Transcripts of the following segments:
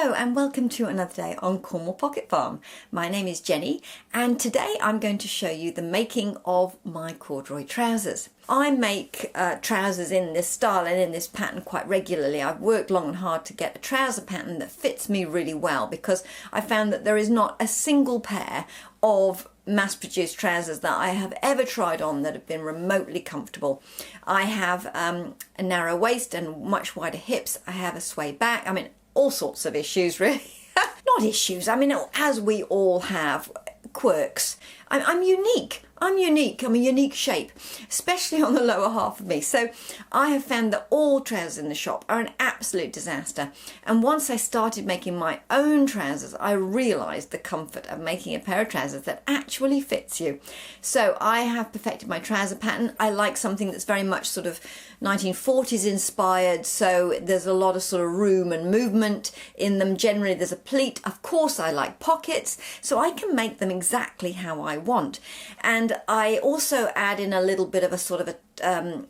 Hello and welcome to another day on Cornwall Pocket Farm. My name is Jenny and today I'm going to show you the making of my corduroy trousers. I make trousers in this style and in this pattern quite regularly. I've worked long and hard to get a trouser pattern that fits me really well because I found that there is not a single pair of mass-produced trousers that I have ever tried on that have been remotely comfortable. I have a narrow waist and much wider hips. I have a sway back. I mean, all sorts of issues really. Not issues, I mean, as we all have quirks. I'm unique. I'm a unique shape, especially on the lower half of me. So I have found that all trousers in the shop are an absolute disaster. And once I started making my own trousers, I realised the comfort of making a pair of trousers that actually fits you. So I have perfected my trouser pattern. I like something that's very much sort of 1940s inspired. So there's a lot of sort of room and movement in them. Generally there's a pleat. Of course I like pockets, so I can make them exactly how I want. And I also add in a little bit of a sort of a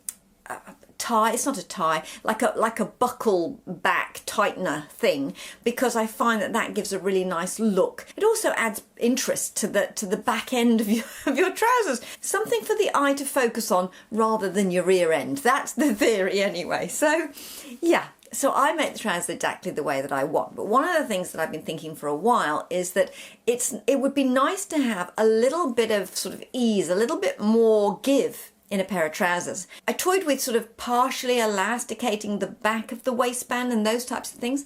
tie. It's not a tie, like a buckle back tightener thing, because I find that that gives a really nice look. It also adds interest to the back end of your trousers. Something for the eye to focus on rather than your rear end. That's the theory anyway. So yeah. So I make the trousers exactly the way that I want. But one of the things that I've been thinking for a while is that it would be nice to have a little bit of sort of ease, a little bit more give in a pair of trousers. I toyed with sort of partially elasticating the back of the waistband and those types of things.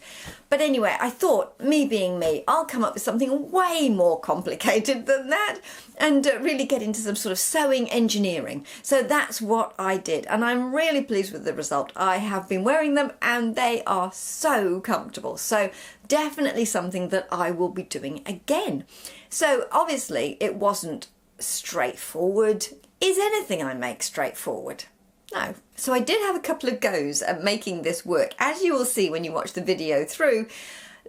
But anyway, I thought, me being me, I'll come up with something way more complicated than that and really get into some sort of sewing engineering. So that's what I did. And I'm really pleased with the result. I have been wearing them and they are so comfortable. So definitely something that I will be doing again. So obviously it wasn't straightforward. Is anything I make straightforward? No. So I did have a couple of goes at making this work. As you will see when you watch the video through,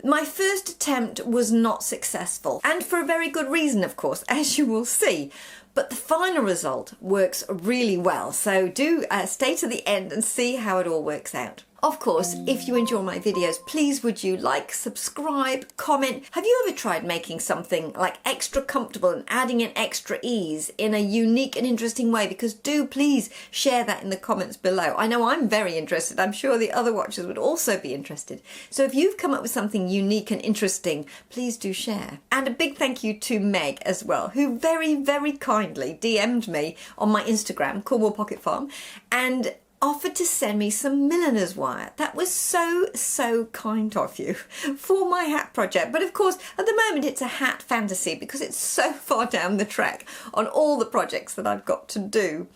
my first attempt was not successful, and for a very good reason, of course, as you will see. But the final result works really well, so do stay to the end and see how it all works out. Of course, if you enjoy my videos, please would you like, subscribe, comment. Have you ever tried making something like extra comfortable and adding in extra ease in a unique and interesting way? Because do please share that in the comments below. I know I'm very interested. I'm sure the other watchers would also be interested. So if you've come up with something unique and interesting, please do share. And a big thank you to Meg as well, who very, very kindly DM'd me on my Instagram, Cornwall Pocket Farm, and offered to send me some milliner's wire. That was so kind of you for my hat project. But of course, at the moment it's a hat fantasy because it's so far down the track on all the projects that I've got to do.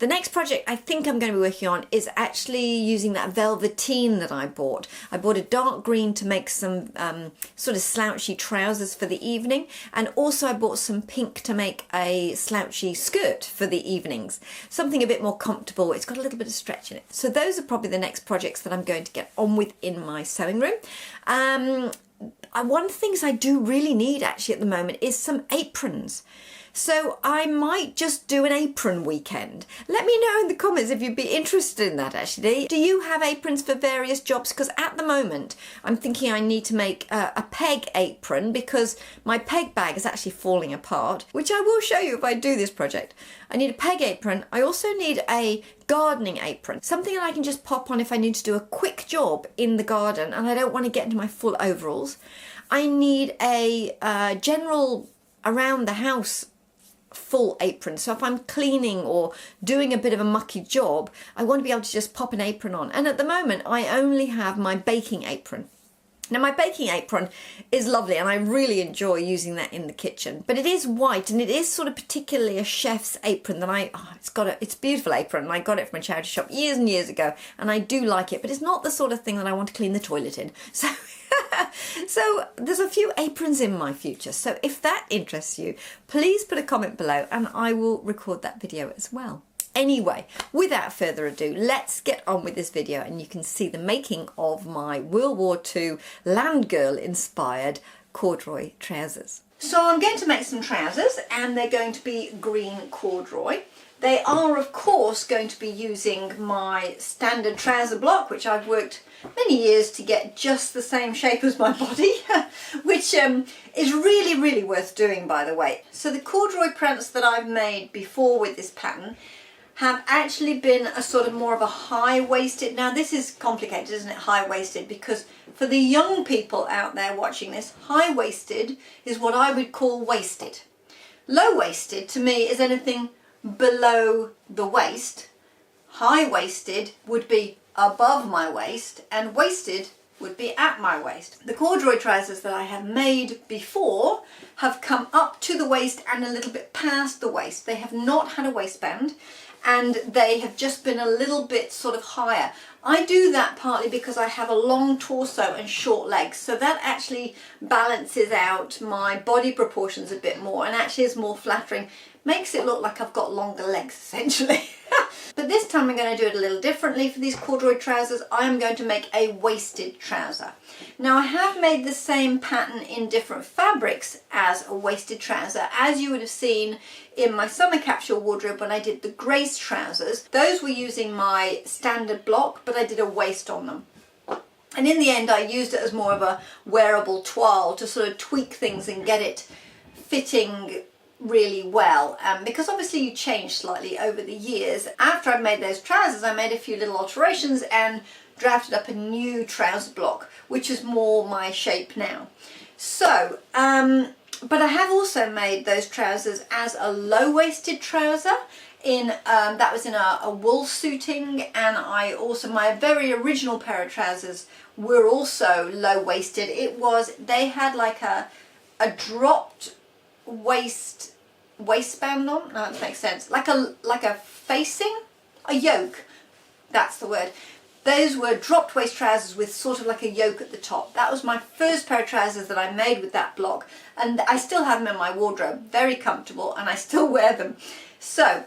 The next project I think I'm going to be working on is actually using that velveteen that I bought. I bought a dark green to make some sort of slouchy trousers for the evening, and also I bought some pink to make a slouchy skirt for the evenings. Something a bit more comfortable. It's got a little bit of stretch in it. So those are probably the next projects that I'm going to get on with in my sewing room. One of the things I do really need actually at the moment is some aprons. So I might just do an apron weekend. Let me know in the comments if you'd be interested in that actually. Do you have aprons for various jobs? Because at the moment I'm thinking I need to make a peg apron because my peg bag is actually falling apart, which I will show you if I do this project. I need a peg apron. I also need a gardening apron, something that I can just pop on if I need to do a quick job in the garden and I don't want to get into my full overalls. I need a general around the house full apron. So if I'm cleaning or doing a bit of a mucky job, I want to be able to just pop an apron on. And at the moment, I only have my baking apron. Now my baking apron is lovely and I really enjoy using that in the kitchen, but it is white and it is sort of particularly a chef's apron that it's a beautiful apron and I got it from a charity shop years and years ago and I do like it, but it's not the sort of thing that I want to clean the toilet in. So there's a few aprons in my future. So if that interests you, please put a comment below and I will record that video as well. Anyway, without further ado, let's get on with this video and you can see the making of my World War II land girl inspired corduroy trousers. So I'm going to make some trousers, and they're going to be green corduroy. They are of course going to be using my standard trouser block, which I've worked many years to get just the same shape as my body, which is really worth doing, by the way. So the corduroy prints that I've made before with this pattern have actually been a sort of more of a high-waisted. Now this is complicated, isn't it, high-waisted, because for the young people out there watching this, high-waisted is what I would call waisted. Low-waisted to me is anything below the waist. High-waisted would be above my waist, and waisted would be at my waist. The corduroy trousers that I have made before have come up to the waist and a little bit past the waist. They have not had a waistband, and they have just been a little bit sort of higher. I do that partly because I have a long torso and short legs, so that actually balances out my body proportions a bit more and actually is more flattering. Makes it look like I've got longer legs, essentially. But this time I'm going to do it a little differently for these corduroy trousers. I am going to make a waisted trouser. Now I have made the same pattern in different fabrics as a waisted trouser, as you would have seen in my summer capsule wardrobe when I did the Grace trousers. Those were using my standard block, but I did a waist on them. And in the end I used it as more of a wearable toile to sort of tweak things and get it fitting really well, because obviously you change slightly over the years. After I made those trousers, I made a few little alterations and drafted up a new trouser block, which is more my shape now. So, but I have also made those trousers as a low-waisted trouser. That was in a wool suiting, and I also, my very original pair of trousers were also low-waisted. They had like a dropped waistband on. No, that makes sense. Like a facing, a yoke. That's the word. Those were dropped waist trousers with sort of like a yoke at the top. That was my first pair of trousers that I made with that block, and I still have them in my wardrobe. Very comfortable, and I still wear them. So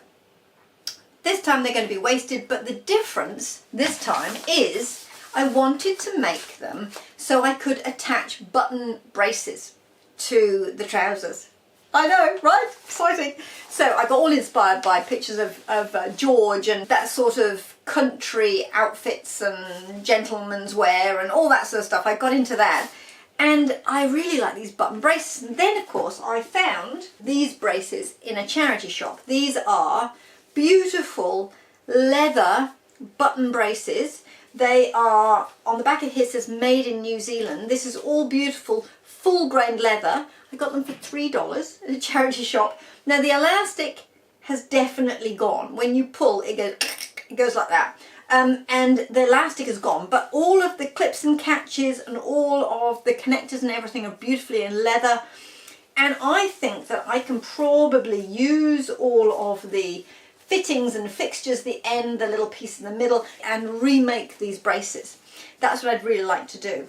this time they're going to be waisted, but the difference this time is I wanted to make them so I could attach button braces to the trousers. I know, right? Exciting. So I got all inspired by pictures of George and that sort of country outfits and gentleman's wear and all that sort of stuff. I got into that, and I really like these button braces. And then of course I found these braces in a charity shop. These are beautiful leather button braces. They are, on the back of here says made in New Zealand. This is all beautiful full grained leather. I got them for $3 at a charity shop. Now the elastic has definitely gone. When you pull, it goes like that. And the elastic is gone, but all of the clips and catches and all of the connectors and everything are beautifully in leather. And I think that I can probably use all of the fittings and fixtures, the end, the little piece in the middle, and remake these braces. That's what I'd really like to do.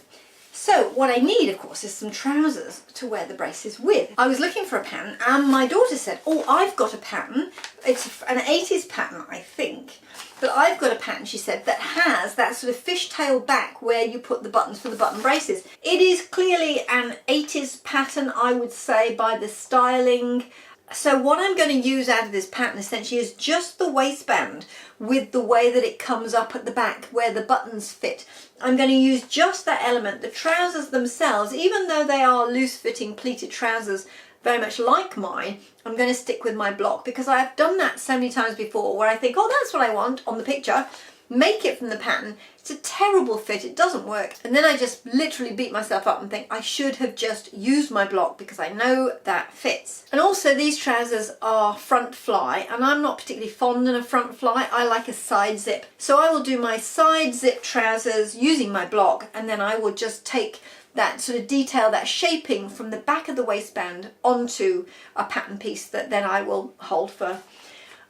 So what I need, of course, is some trousers to wear the braces with. I was looking for a pattern, and my daughter said, oh, I've got a pattern. It's an 80s pattern, I think. But I've got a pattern, she said, that has that sort of fishtail back where you put the buttons for the button braces. It is clearly an 80s pattern, I would say, by the styling. So what I'm going to use out of this pattern essentially is just the waistband with the way that it comes up at the back where the buttons fit. I'm going to use just that element. The trousers themselves, even though they are loose-fitting pleated trousers very much like mine, I'm going to stick with my block because I've done that so many times before where I think, oh, that's what I want on the picture, make it from the pattern. It's a terrible fit, it doesn't work. And then I just literally beat myself up and think I should have just used my block because I know that fits. And also these trousers are front fly, and I'm not particularly fond of a front fly. I like a side zip. So I will do my side zip trousers using my block, and then I will just take that sort of detail, that shaping from the back of the waistband onto a pattern piece that then I will hold for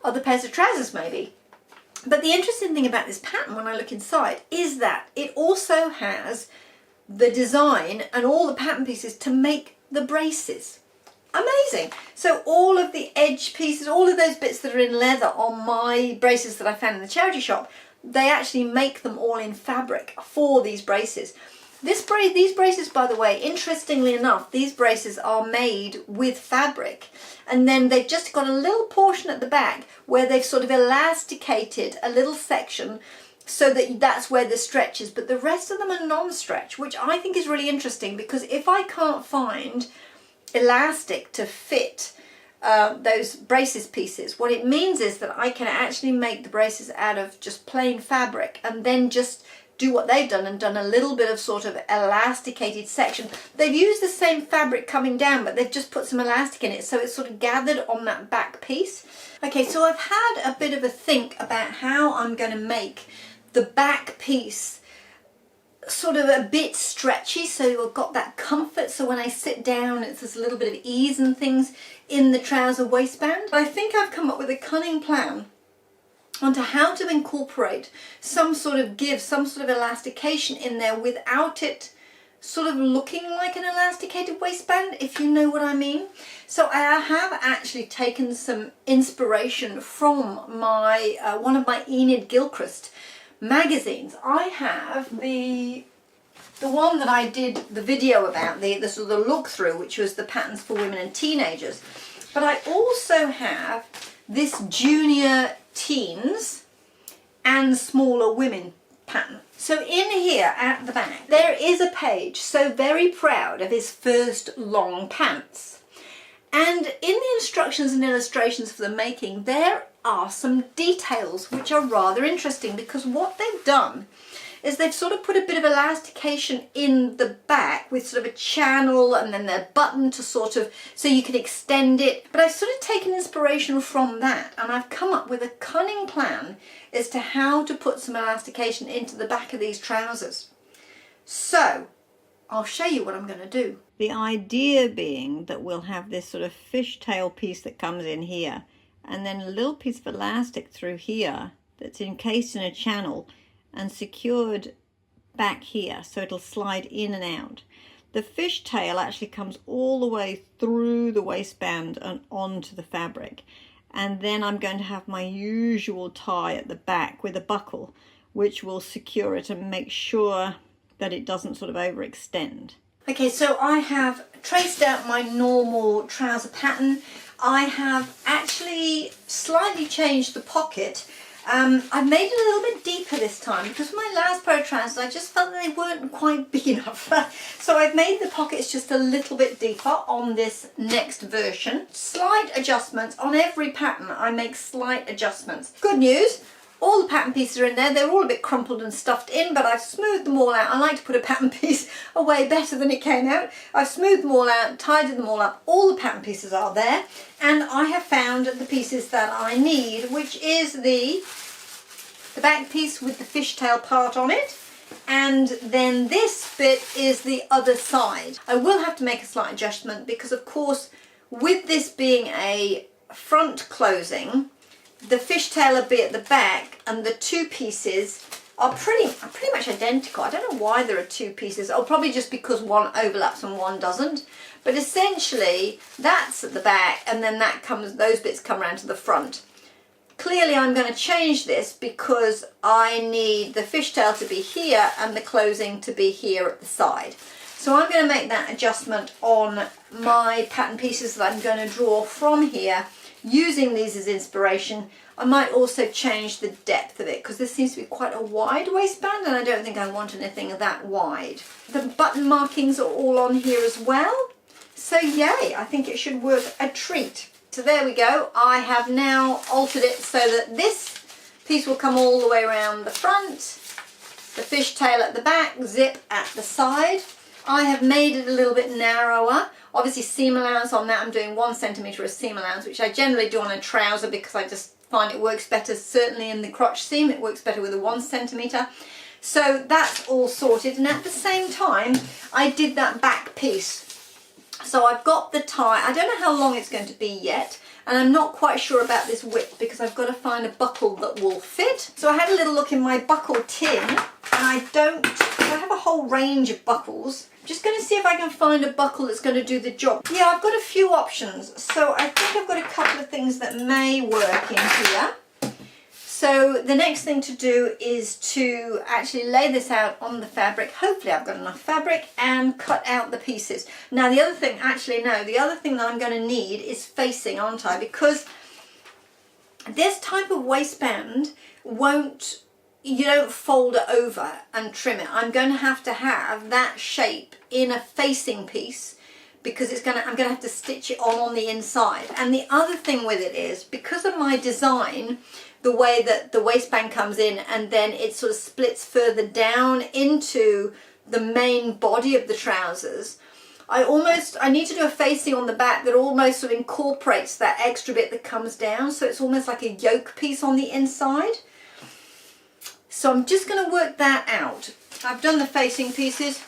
other pairs of trousers maybe. But the interesting thing about this pattern when I look inside is that it also has the design and all the pattern pieces to make the braces. Amazing. So all of the edge pieces, all of those bits that are in leather on my braces that I found in the charity shop, they actually make them all in fabric for these braces. These braces, by the way, interestingly enough, these braces are made with fabric, and then they've just got a little portion at the back where they've sort of elasticated a little section so that that's where the stretch is, but the rest of them are non-stretch, which I think is really interesting, because if I can't find elastic to fit those braces pieces, what it means is that I can actually make the braces out of just plain fabric and then just do what they've done and done a little bit of sort of elasticated section. They've used the same fabric coming down, but they've just put some elastic in it, so it's sort of gathered on that back piece. Okay, so I've had a bit of a think about how I'm going to make the back piece sort of a bit stretchy, so I've got that comfort, so when I sit down there's a little bit of ease and things in the trouser waistband. But I think I've come up with a cunning plan onto how to incorporate some sort of give, some sort of elastication in there without it sort of looking like an elasticated waistband, if you know what I mean. So I have actually taken some inspiration from my one of my Enid Gilchrist magazines. I have the one that I did the video about, the sort of look through, which was the patterns for women and teenagers, but I also have this junior teens and smaller women pattern. So in here at the back there is a page, so very proud of his first long pants, and in the instructions and illustrations for the making there are some details which are rather interesting, because what they've done is they've sort of put a bit of elastication in the back with sort of a channel and then their button to sort of, so you can extend it. But I've sort of taken inspiration from that, and I've come up with a cunning plan as to how to put some elastication into the back of these trousers. So I'll show you what I'm going to do. The idea being that we'll have this sort of fishtail piece that comes in here, and then a little piece of elastic through here that's encased in a channel and secured back here, so it'll slide in and out. The fishtail actually comes all the way through the waistband and onto the fabric, and then I'm going to have my usual tie at the back with a buckle which will secure it and make sure that it doesn't sort of overextend. Okay, so I have traced out my normal trouser pattern. I have actually slightly changed the pocket. I've made it a little bit deeper this time, because for my last pair of trousers I just felt that they weren't quite big enough. So I've made the pockets just a little bit deeper on this next version. Slight adjustments. On every pattern I make slight adjustments. Good news, all the pattern pieces are in there. They're all a bit crumpled and stuffed in, but I've smoothed them all out. I like to put a pattern piece away better than it came out. I've smoothed them all out, tidied them all up. All the pattern pieces are there, and I have found the pieces that I need, which is the back piece with the fishtail part on it, and then this bit is the other side. I will have to make a slight adjustment because, of course, with this being a front closing, the fishtail will be at the back, and the two pieces are pretty much identical. I don't know why there are two pieces. Oh, probably just because one overlaps and one doesn't. But essentially, that's at the back, and then those bits come around to the front. Clearly, I'm going to change this because I need the fishtail to be here and the closing to be here at the side. So I'm going to make that adjustment on my pattern pieces that I'm going to draw from here, using these as inspiration. I might also change the depth of it, because this seems to be quite a wide waistband and I don't think I want anything that wide. The button markings are all on here as well, so yay, I think it should work a treat. So there we go. I have now altered it so that this piece will come all the way around the front, the fishtail at the back, zip at the side. I have made it a little bit narrower. Obviously seam allowance on that, I'm doing 1 centimetre of seam allowance, which I generally do on a trouser because I just find it works better, certainly in the crotch seam, it works better with a 1 centimetre. So that's all sorted, and at the same time I did that back piece. So I've got the tie. I don't know how long it's going to be yet, and I'm not quite sure about this width because I've got to find a buckle that will fit. So I had a little look in my buckle tin, and I have a whole range of buckles. I'm just going to see if I can find a buckle that's going to do the job. Yeah, I've got a few options. So I think I've got a couple of things that may work in here. So So the next thing to do is to actually lay this out on the fabric. Hopefully I've got enough fabric, and cut out the pieces. Now the other thing, actually no, the other thing that I'm going to need is facing, aren't I? Because this type of waistband you don't fold it over and trim it. I'm going to have that shape in a facing piece, because I'm going to have to stitch it on the inside. And the other thing with it is, because of my design, the way that the waistband comes in and then it sort of splits further down into the main body of the trousers, I need to do a facing on the back that almost sort of incorporates that extra bit that comes down, so it's almost like a yoke piece on the inside. So I'm just going to work that out. I've done the facing pieces.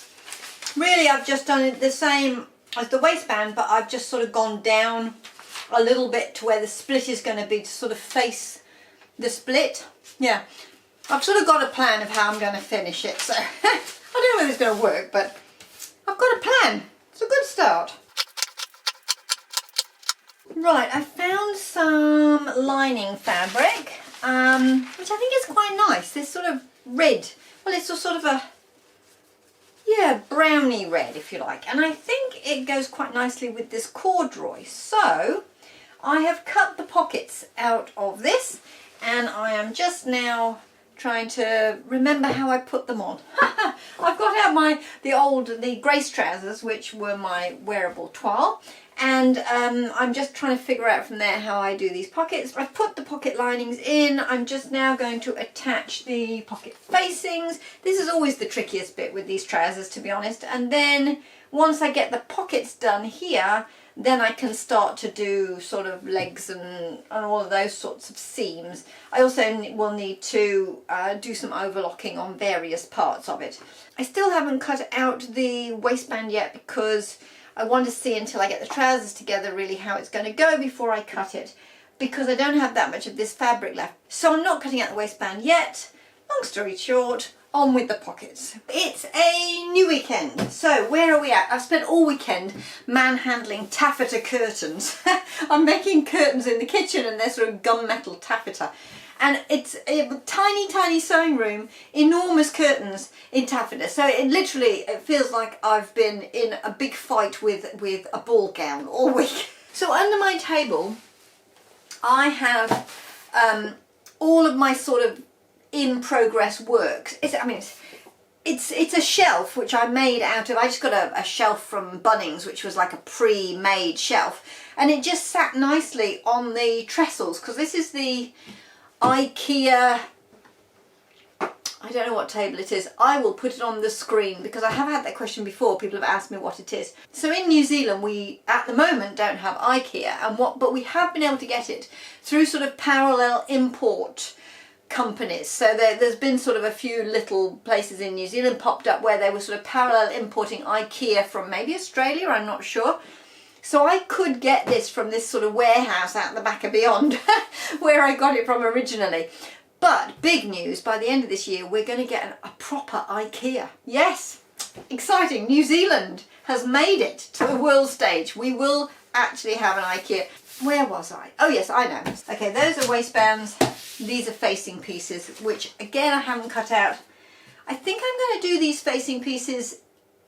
Really, I've just done it the same as the waistband, but I've just sort of gone down a little bit to where the split is going to be, to sort of face the split. Yeah, I've sort of got a plan of how I'm going to finish it, so I don't know whether it's going to work, but I've got a plan. It's a good start. Right, I found some lining fabric, which I think is quite nice. This sort of red, well, it's a sort of a, yeah, browny red, if you like. And I think it goes quite nicely with this corduroy. So I have cut the pockets out of this, and I am just now trying to remember how I put them on. I've got out the Grace trousers, which were my wearable toile, and I'm just trying to figure out from there how I do these pockets. I've put the pocket linings in. I'm just now going to attach the pocket facings. This is always the trickiest bit with these trousers, to be honest. And then once I get the pockets done here, then I can start to do sort of legs and all of those sorts of seams. I also will need to do some overlocking on various parts of it. I still haven't cut out the waistband yet, because I want to see until I get the trousers together really how it's going to go before I cut it, because I don't have that much of this fabric left. So I'm not cutting out the waistband yet. Long story short, on with the pockets. It's a new weekend. So where are we at? I've spent all weekend manhandling taffeta curtains. I'm making curtains in the kitchen, and they're sort of gunmetal taffeta. And it's a tiny, tiny sewing room, enormous curtains in taffeta. So it feels like I've been in a big fight with a ball gown all week. So under my table, I have all of my sort of in progress work. It's a shelf which I made out of, I just got a shelf from Bunnings, which was like a pre-made shelf, and it just sat nicely on the trestles, because this is the IKEA, I don't know what table it is. I will put it on the screen, because I have had that question before. People have asked me what it is. So in New Zealand, we at the moment don't have IKEA, but we have been able to get it through sort of parallel import companies. So there's been sort of a few little places in New Zealand popped up where they were sort of parallel importing IKEA from maybe Australia, I'm not sure. So I could get this from this sort of warehouse out the back of Beyond where I got it from originally. But big news, by the end of this year we're going to get a proper IKEA. Yes, exciting. New Zealand has made it to the world stage. We will actually have an IKEA. Where was I? Oh yes, I know. Okay, those are waistbands. These are facing pieces, which again I haven't cut out. I think I'm going to do these facing pieces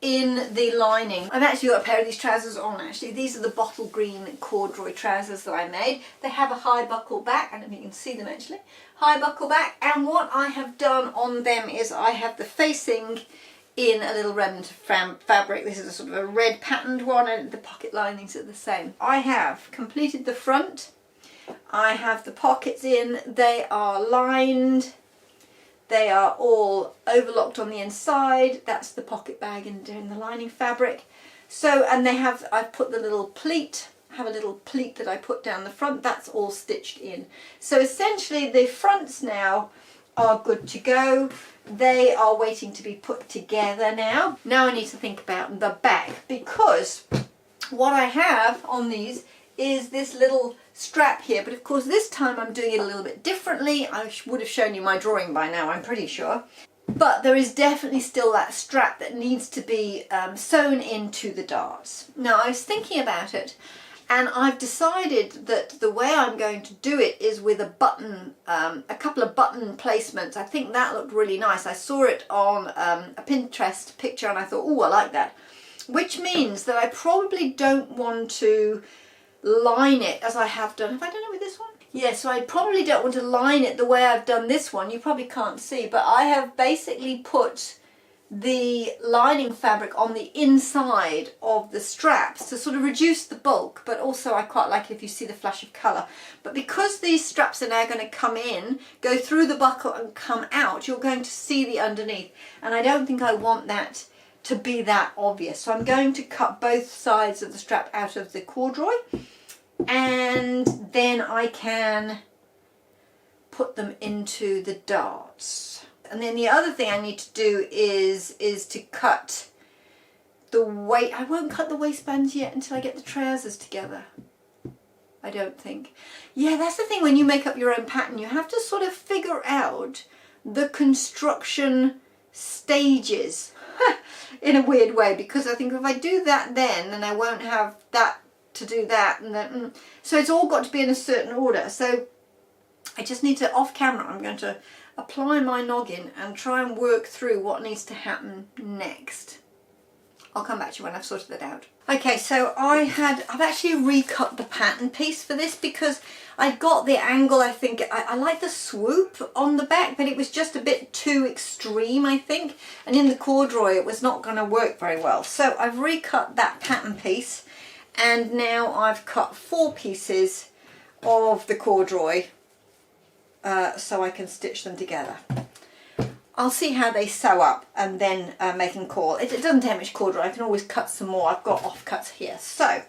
in the lining. I've actually got a pair of these trousers on actually. These are the bottle green corduroy trousers that I made. They have a high buckle back. I don't know if you can see them actually. High buckle back, and what I have done on them is I have the facing in a little remnant of fabric. This is a sort of a red patterned one, and the pocket linings are the same. I have completed the front. I have the pockets in. They are lined. They are all overlocked on the inside. That's the pocket bag and the lining fabric. So, and I've put the little pleat. I have a little pleat that I put down the front. That's all stitched in. So essentially the fronts now are good to go. They are waiting to be put together now. Now I need to think about the back, because what I have on these is this little strap here, but of course this time I'm doing it a little bit differently. I would have shown you my drawing by now, I'm pretty sure. But there is definitely still that strap that needs to be sewn into the darts. Now I was thinking about it, And I've decided that the way I'm going to do it is with a button, a couple of button placements. I think that looked really nice. I saw it on a Pinterest picture and I thought, oh, I like that. Which means that I probably don't want to line it as I have done. Have I done it with this one? Yeah, so I probably don't want to line it the way I've done this one. You probably can't see, but I have basically put the lining fabric on the inside of the straps to sort of reduce the bulk, but also I quite like it if you see the flash of colour. But because these straps are now going to come in, go through the buckle and come out, you're going to see the underneath, and I don't think I want that to be that obvious. So I'm going to cut both sides of the strap out of the corduroy, and then I can put them into the darts. And then the other thing I need to do is to cut the waist. I won't cut the waistbands yet until I get the trousers together, I don't think. Yeah, that's the thing when you make up your own pattern. You have to sort of figure out the construction stages in a weird way, because I think if I do that then I won't have that to do that. And then, so it's all got to be in a certain order. So I just need to, off camera, I'm going to apply my noggin and try and work through what needs to happen next. I'll come back to you when I've sorted that out. Okay, so I've actually recut the pattern piece for this because I got the angle. I think I like the swoop on the back, but it was just a bit too extreme, I think, and in the corduroy it was not going to work very well. So I've recut that pattern piece, and now I've cut 4 pieces of the corduroy so I can stitch them together. I'll see how they sew up and then make them call. It doesn't take much corduroy, I can always cut some more. I've got offcuts here. So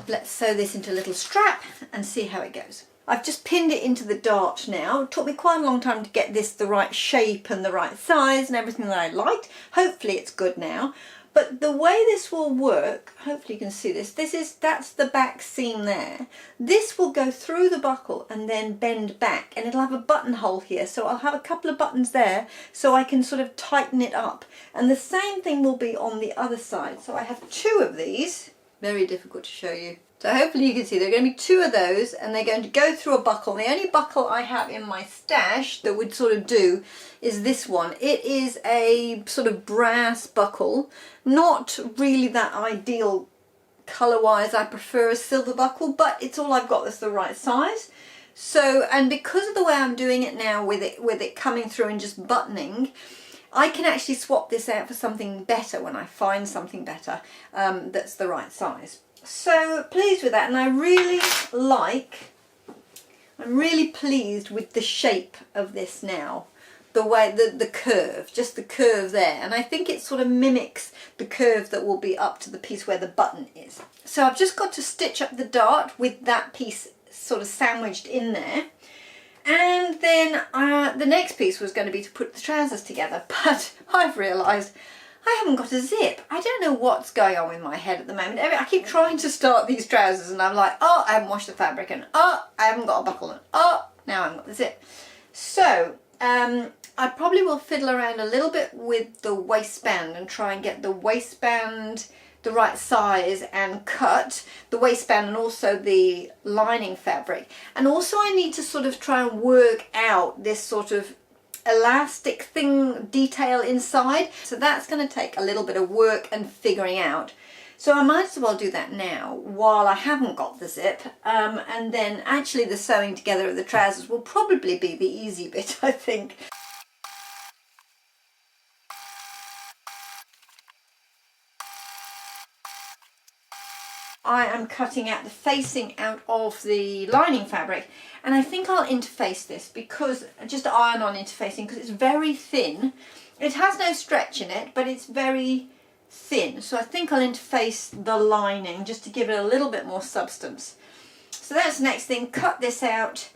let's sew this into a little strap and see how it goes. I've just pinned it into the dart now. It took me quite a long time to get this the right shape and the right size and everything that I liked. Hopefully it's good now. But the way this will work, hopefully you can see this, that's the back seam there. This will go through the buckle and then bend back, and it'll have a buttonhole here, so I'll have a couple of buttons there so I can sort of tighten it up. And the same thing will be on the other side. So I have 2 of these, very difficult to show you. So hopefully you can see there are going to be 2 of those, and they're going to go through a buckle. The only buckle I have in my stash that would sort of do is this one. It is a sort of brass buckle, not really that ideal colour-wise. I prefer a silver buckle, but it's all I've got that's the right size. So, and because of the way I'm doing it now with it coming through and just buttoning, I can actually swap this out for something better when I find something better that's the right size. So pleased with that, and I'm really pleased with the shape of this now. The way, the curve, just the curve there, and I think it sort of mimics the curve that will be up to the piece where the button is. So I've just got to stitch up the dart with that piece sort of sandwiched in there, and then the next piece was going to be to put the trousers together, but I've realised I haven't got a zip. I don't know what's going on with my head at the moment. I keep trying to start these trousers and I'm like, oh, I haven't washed the fabric, and oh, I haven't got a buckle, and oh, now I haven't got the zip. So I probably will fiddle around a little bit with the waistband and try and get the waistband the right size and cut the waistband and also the lining fabric. And also I need to sort of try and work out this sort of elastic thing detail inside. So that's going to take a little bit of work and figuring out. So I might as well do that now while I haven't got the zip, and then actually the sewing together of the trousers will probably be the easy bit, I think. I am cutting out the facing out of the lining fabric, and I think I'll interface this, because just iron-on interfacing, because it's very thin. It has no stretch in it, but it's very thin, so I think I'll interface the lining just to give it a little bit more substance. So that's the next thing. Cut this out,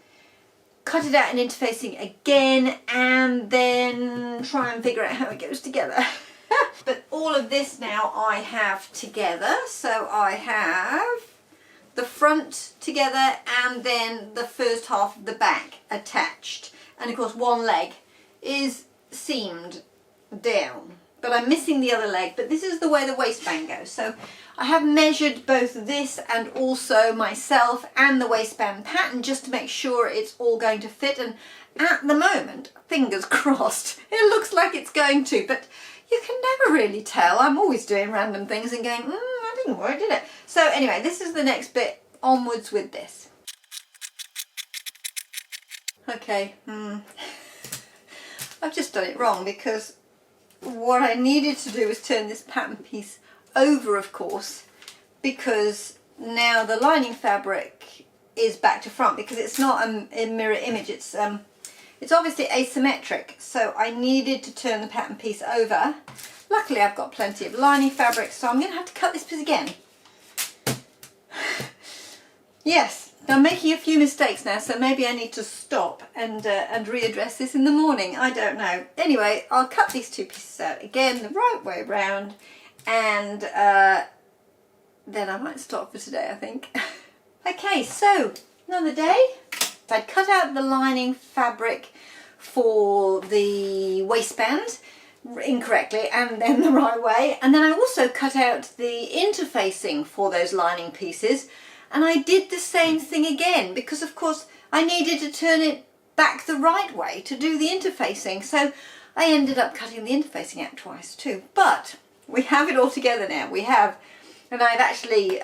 cut it out in interfacing again, and then try and figure out how it goes together. But all of this now I have together, so I have the front together and then the first half of the back attached, and of course one leg is seamed down. but I'm missing the other leg, but this is the way the waistband goes. So I have measured both this and also myself and the waistband pattern just to make sure it's all going to fit, and at the moment, fingers crossed, it looks like it's going to, but you can never really tell. I'm always doing random things and going, that didn't work, did it? So anyway, this is the next bit, onwards with this. Okay, I've just done it wrong, because what I needed to do was turn this pattern piece over, of course, because now the lining fabric is back to front, because it's not a mirror image, it's obviously asymmetric, so I needed to turn the pattern piece over. Luckily I've got plenty of lining fabric, so I'm going to have to cut this piece again. Yes, I'm making a few mistakes now, so maybe I need to stop and readdress this in the morning. I don't know. Anyway, I'll cut these two pieces out again the right way round, and then I might stop for today, I think. Okay, so another day. I'd cut out the lining fabric for the waistband incorrectly and then the right way, and then I also cut out the interfacing for those lining pieces. And I did the same thing again, because of course I needed to turn it back the right way to do the interfacing. So I ended up cutting the interfacing out twice too. But we have it all together now. We have, and I've actually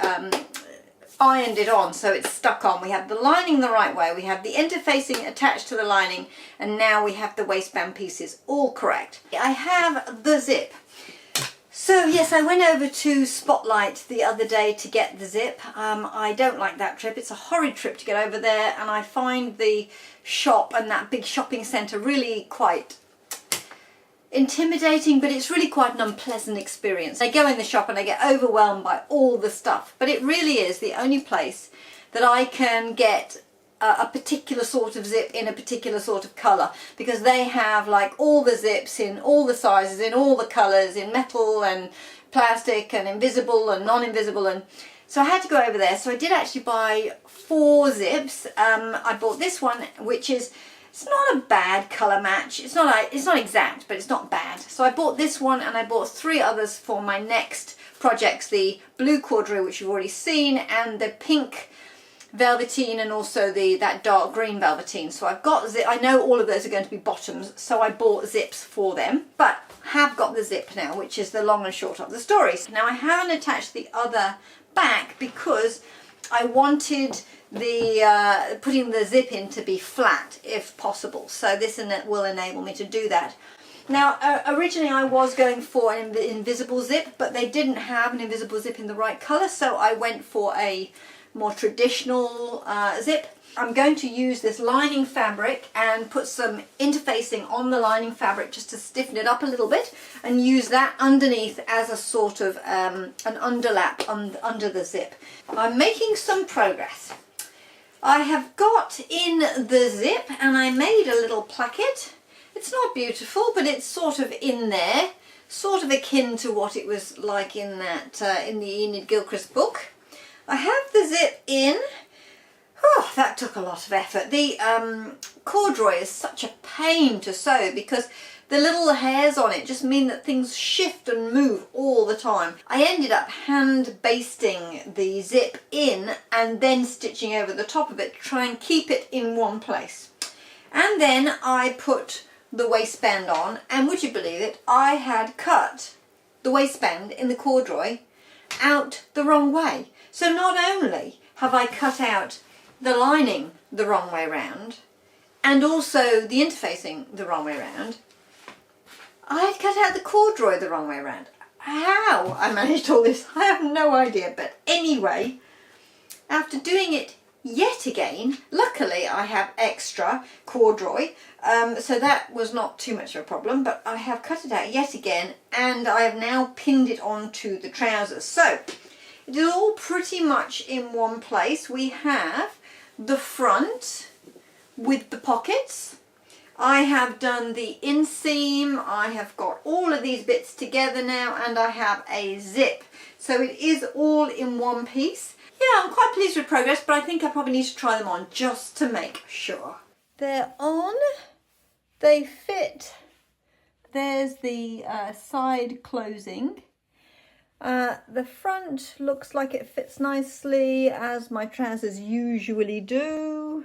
ironed it on so it's stuck on. We have the lining the right way, we have the interfacing attached to the lining, and now we have the waistband pieces all correct. I have the zip. So yes, I went over to Spotlight the other day to get the zip. I don't like that trip. It's a horrid trip to get over there, and I find the shop and that big shopping centre really quite intimidating, but it's really quite an unpleasant experience. I go in the shop and I get overwhelmed by all the stuff, but it really is the only place that I can get a particular sort of zip in a particular sort of colour, because they have like all the zips in all the sizes, in all the colours, in metal and plastic and invisible and non-invisible, and so I had to go over there. So I did actually buy 4 zips. I bought this one, which is, it's not a bad colour match. It's not exact, but it's not bad. So I bought this one, and I bought 3 others for my next projects: the blue corduroy, which you've already seen, and the pink velveteen, and also that dark green velveteen. So I've got zip. I know all of those are going to be bottoms, so I bought zips for them, but have got the zip now, which is the long and short of the story. Now I haven't attached the other back because I wanted the putting the zip in to be flat if possible, so this will enable me to do that. Now originally I was going for an invisible zip, but they didn't have an invisible zip in the right colour, so I went for a more traditional zip. I'm going to use this lining fabric and put some interfacing on the lining fabric just to stiffen it up a little bit, and use that underneath as a sort of an underlap under the zip. I'm making some progress. I have got in the zip and I made a little placket. It's not beautiful, but it's sort of in there, sort of akin to what it was like in that in the Enid Gilchrist book. I have the zip in. Oh, that took a lot of effort. The corduroy is such a pain to sew because the little hairs on it just mean that things shift and move all the time. I ended up hand basting the zip in and then stitching over the top of it to try and keep it in one place. And then I put the waistband on, and would you believe it, I had cut the waistband in the corduroy out the wrong way. So not only have I cut out the lining the wrong way round and also the interfacing the wrong way round, I had cut out the corduroy the wrong way round. How I managed all this, I have no idea, but anyway, after doing it yet again, luckily I have extra corduroy, so that was not too much of a problem, but I have cut it out yet again and I have now pinned it onto the trousers. So it is all pretty much in one place. We have the front with the pockets. I have done the inseam. I have got all of these bits together now, and I have a zip. So it is all in one piece. Yeah, I'm quite pleased with progress, but I think I probably need to try them on just to make sure. They're on. They fit There's the side closing. The front looks like it fits nicely, as my trousers usually do.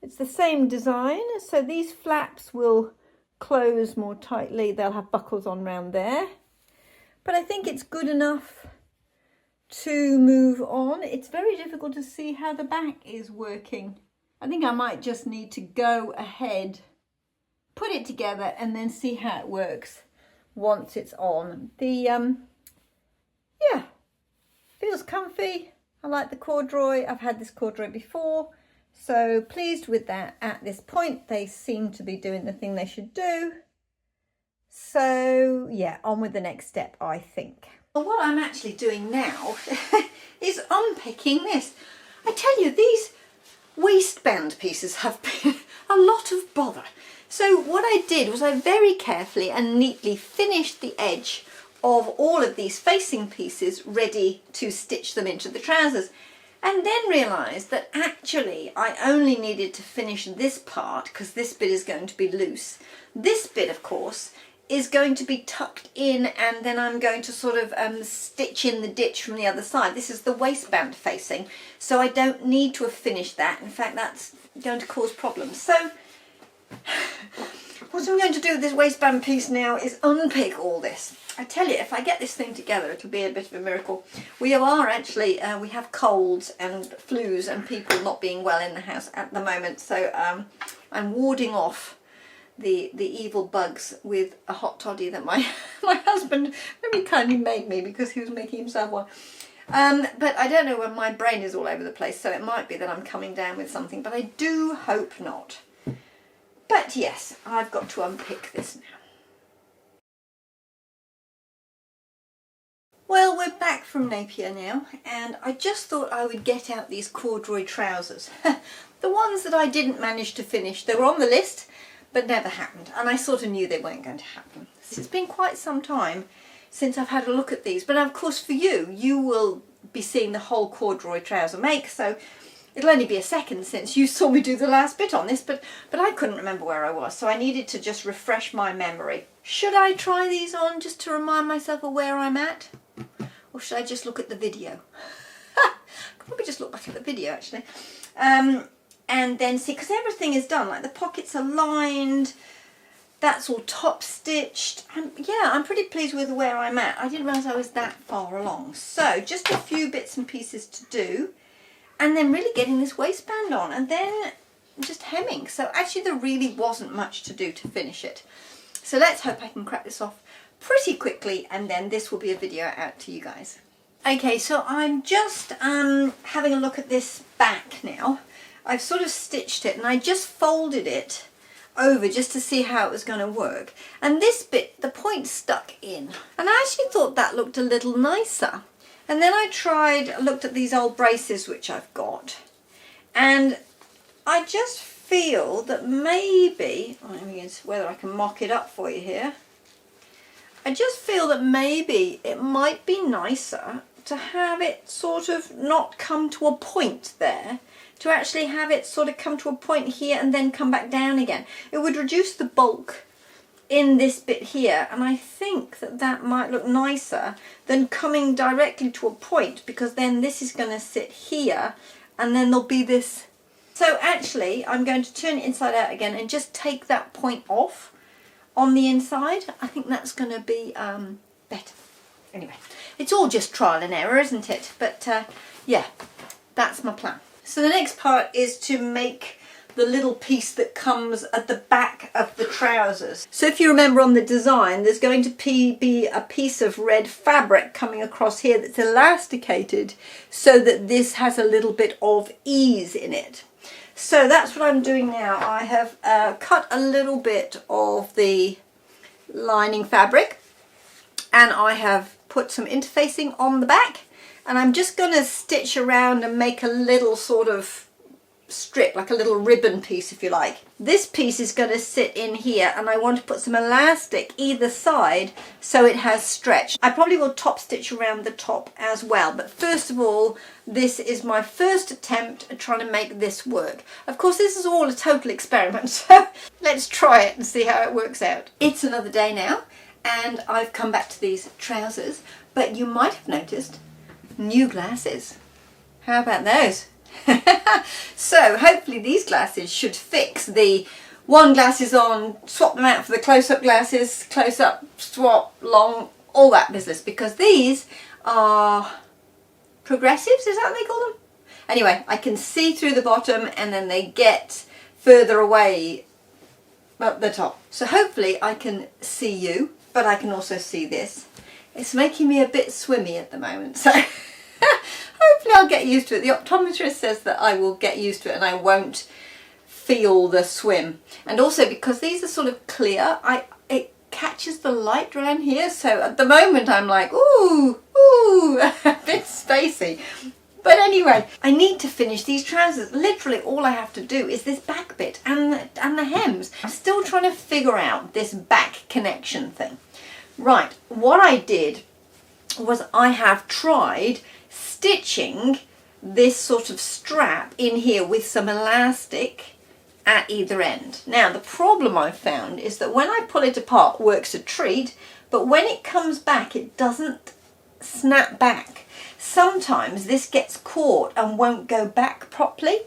It's the same design, so these flaps will close more tightly. They'll have buckles on round there. But I think it's good enough to move on. It's very difficult to see how the back is working. I think I might just need to go ahead, put it together, and then see how it works once it's on. Yeah, feels comfy. I like the corduroy. I've had this corduroy before, so pleased with that at this point. They seem to be doing the thing they should do. So yeah, on with the next step, I think. Well, what I'm actually doing now is unpicking this. I tell you, these waistband pieces have been a lot of bother. So what I did was I very carefully and neatly finished the edge of all of these facing pieces ready to stitch them into the trousers, and then realised that actually I only needed to finish this part because this bit is going to be loose. This bit, of course, is going to be tucked in, and then I'm going to sort of stitch in the ditch from the other side. This is the waistband facing, so I don't need to have finished that. In fact, that's going to cause problems. So what I'm going to do with this waistband piece now is unpick all this. I tell you, if I get this thing together, it'll be a bit of a miracle. We are actually, we have colds and flus and people not being well in the house at the moment, so I'm warding off the evil bugs with a hot toddy that my husband very kindly made me because he was making himself one. But I don't know when my brain is all over the place, so it might be that I'm coming down with something, but I do hope not. But yes, I've got to unpick this now. Well, we're back from Napier now, and I just thought I would get out these corduroy trousers. The ones that I didn't manage to finish. They were on the list, but never happened, and I sort of knew they weren't going to happen. It's been quite some time since I've had a look at these, but of course for you, you will be seeing the whole corduroy trouser make, so it'll only be a second since you saw me do the last bit on this, but I couldn't remember where I was, so I needed to just refresh my memory. Should I try these on just to remind myself of where I'm at? Or should I just look at the video? I could probably just look back at the video actually. And then see, because everything is done, like the pockets are lined, that's all top stitched. Yeah, I'm pretty pleased with where I'm at. I didn't realise I was that far along. So just a few bits and pieces to do, and then really getting this waistband on, and then just hemming. So actually there really wasn't much to do to finish it. So let's hope I can crack this off pretty quickly, and then this will be a video out to you guys. Okay, so I'm just having a look at this back now. I've sort of stitched it, and I just folded it over just to see how it was going to work. And this bit, the point stuck in, and I actually thought that looked a little nicer. And then I looked at these old braces which I've got, and I just feel that maybe, let me see whether I can mock it up for you here. I just feel that maybe it might be nicer to have it sort of not come to a point there, to actually have it sort of come to a point here and then come back down again. It would reduce the bulk in this bit here, and I think that that might look nicer than coming directly to a point, because then this is going to sit here and then there'll be this. So actually I'm going to turn it inside out again and just take that point off on the inside. I think that's going to be better. Anyway, it's all just trial and error, isn't it? But yeah, that's my plan. So the next part is to make the little piece that comes at the back of the trousers. So if you remember on the design, there's going to be a piece of red fabric coming across here that's elasticated so that this has a little bit of ease in it. So that's what I'm doing now. I have cut a little bit of the lining fabric, and I have put some interfacing on the back, and I'm just going to stitch around and make a little sort of strip, like a little ribbon piece if you like. This piece is going to sit in here, and I want to put some elastic either side so it has stretch. I probably will top stitch around the top as well, but first of all, this is my first attempt at trying to make this work. Of course, this is all a total experiment, so let's try it and see how it works out. It's another day now, and I've come back to these trousers, but you might have noticed new glasses. How about those? So hopefully these glasses should fix the one glasses on, swap them out for the close-up glasses, close-up, swap, long, all that business, because these are progressives, is that what they call them? Anyway, I can see through the bottom and then they get further away up the top. So hopefully I can see you, but I can also see this. It's making me a bit swimmy at the moment, so hopefully I'll get used to it. The optometrist says that I will get used to it and I won't feel the swim. And also because these are sort of clear, it catches the light around here. So at the moment I'm like, ooh, a bit spacey. But anyway, I need to finish these trousers. Literally all I have to do is this back bit and the hems. I'm still trying to figure out this back connection thing. Right, what I did was I have tried stitching this sort of strap in here with some elastic at either end. Now the problem I've found is that when I pull it apart, it works a treat, but when it comes back it doesn't snap back. Sometimes this gets caught and won't go back properly.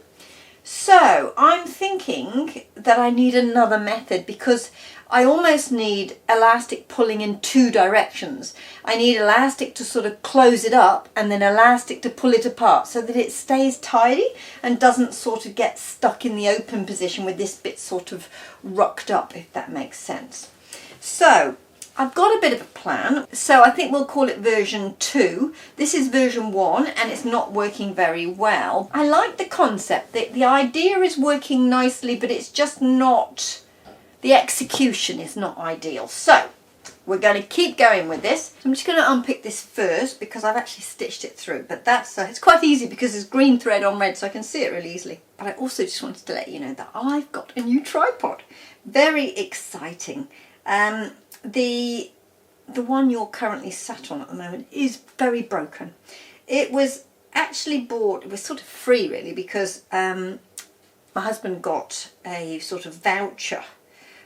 So I'm thinking that I need another method, because I almost need elastic pulling in two directions. I need elastic to sort of close it up and then elastic to pull it apart so that it stays tidy and doesn't sort of get stuck in the open position with this bit sort of rucked up, if that makes sense. So I've got a bit of a plan, so I think we'll call it version 2. This is version 1 and it's not working very well. I like the concept, the idea is working nicely, but it's just not, the execution is not ideal. So we're going to keep going with this. I'm just going to unpick this first because I've actually stitched it through, but that's it's quite easy because there's green thread on red, so I can see it really easily. But I also just wanted to let you know that I've got a new tripod. Very exciting. The one you're currently sat on at the moment is very broken. It was actually bought, it was sort of free really, because my husband got a sort of voucher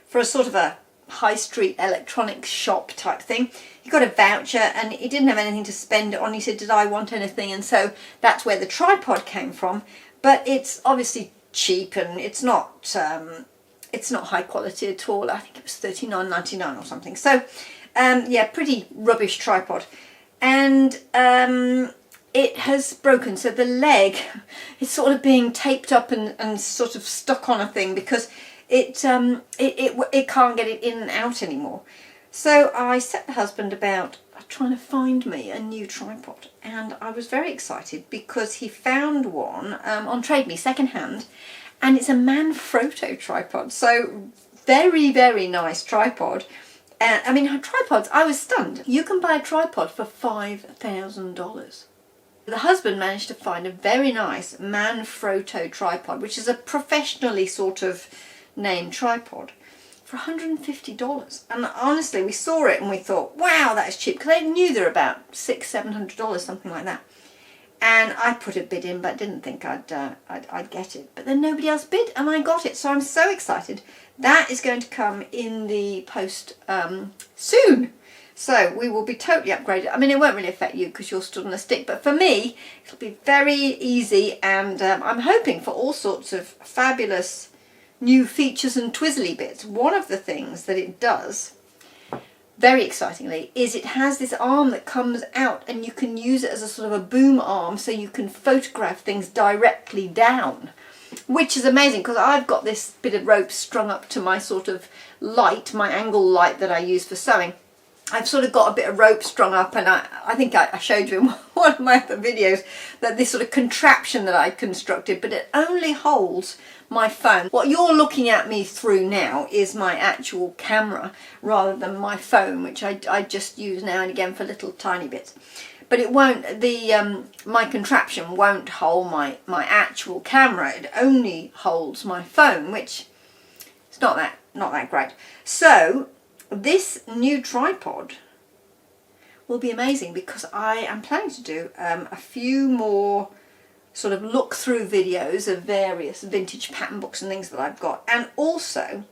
for a sort of a high street electronics shop type thing. He got a voucher and he didn't have anything to spend it on. He said, did I want anything? And so that's where the tripod came from. But it's obviously cheap and it's not high quality at all. I think it was $39.99 or something. So yeah, pretty rubbish tripod. And it has broken, so the leg is sort of being taped up and sort of stuck on a thing because it can't get it in and out anymore. So I set the husband about trying to find me a new tripod, and I was very excited because he found one on Trade Me second hand, and it's a Manfrotto tripod. So very, very nice tripod. I mean, tripods, I was stunned. You can buy a tripod for $5,000. The husband managed to find a very nice Manfrotto tripod, which is a professionally sort of named tripod, for $150. And honestly, we saw it and we thought, wow, that is cheap, because I knew they were about $600-700, something like that. And I put a bid in, but didn't think I'd get it. But then nobody else bid, and I got it. So I'm so excited. That is going to come in the post soon. So we will be totally upgraded. I mean, it won't really affect you because you're stood on a stick. But for me, it'll be very easy. And I'm hoping for all sorts of fabulous new features and twizzly bits. One of the things that it does, very excitingly, is it has this arm that comes out and you can use it as a sort of a boom arm, so you can photograph things directly down, which is amazing because I've got this bit of rope strung up to my sort of light, my angle light that I use for sewing. I've sort of got a bit of rope strung up, and I think I showed you in one of my other videos that this sort of contraption that I constructed, but it only holds my phone. What you're looking at me through now is my actual camera rather than my phone, which I just use now and again for little tiny bits. but it won't, my contraption won't hold my actual camera. It only holds my phone, which is not that great. So this new tripod will be amazing because I am planning to do a few more sort of look through videos of various vintage pattern books and things that I've got, and also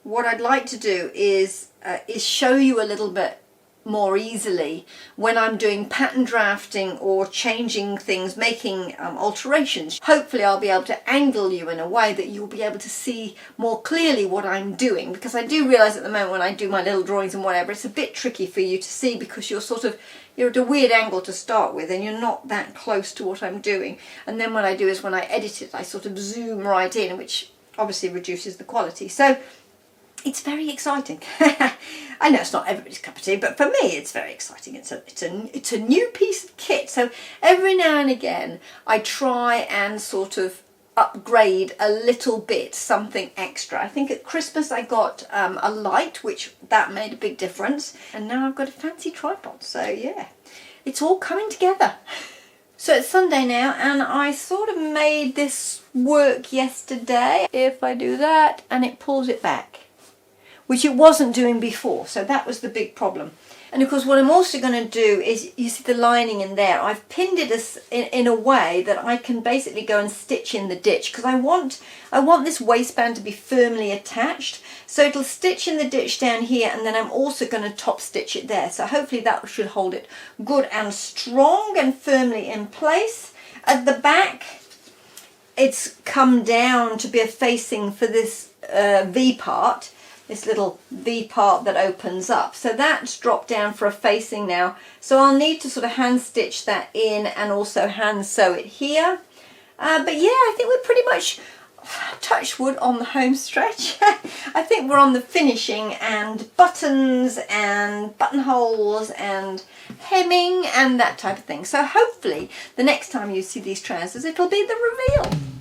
what I'd like to do is show you a little bit more easily when I'm doing pattern drafting or changing things, making alterations. Hopefully I'll be able to angle you in a way that you'll be able to see more clearly what I'm doing, because I do realise at the moment when I do my little drawings and whatever, it's a bit tricky for you to see because you're at a weird angle to start with and you're not that close to what I'm doing. And then what I do is when I edit it, I sort of zoom right in, which obviously reduces the quality. So it's very exciting. I know it's not everybody's cup of tea, but for me it's very exciting. It's a new piece of kit. So every now and again I try and sort of upgrade a little bit, something extra. I think at Christmas I got a light, which that made a big difference. And now I've got a fancy tripod. So yeah, it's all coming together. So it's Sunday now, and I sort of made this work yesterday. If I do that, and it pulls it back, which it wasn't doing before, so that was the big problem. And of course what I'm also going to do is, you see the lining in there, I've pinned it in a way that I can basically go and stitch in the ditch, because I want this waistband to be firmly attached, so it'll stitch in the ditch down here, and then I'm also going to top stitch it there, so hopefully that should hold it good and strong and firmly in place. At the back it's come down to be a facing for this V part, this little V part that opens up. So that's dropped down for a facing now. So I'll need to sort of hand stitch that in and also hand sew it here. But yeah, I think we're pretty much, touch wood, on the home stretch. I think we're on the finishing and buttons and buttonholes and hemming and that type of thing. So hopefully the next time you see these trousers, it'll be the reveal.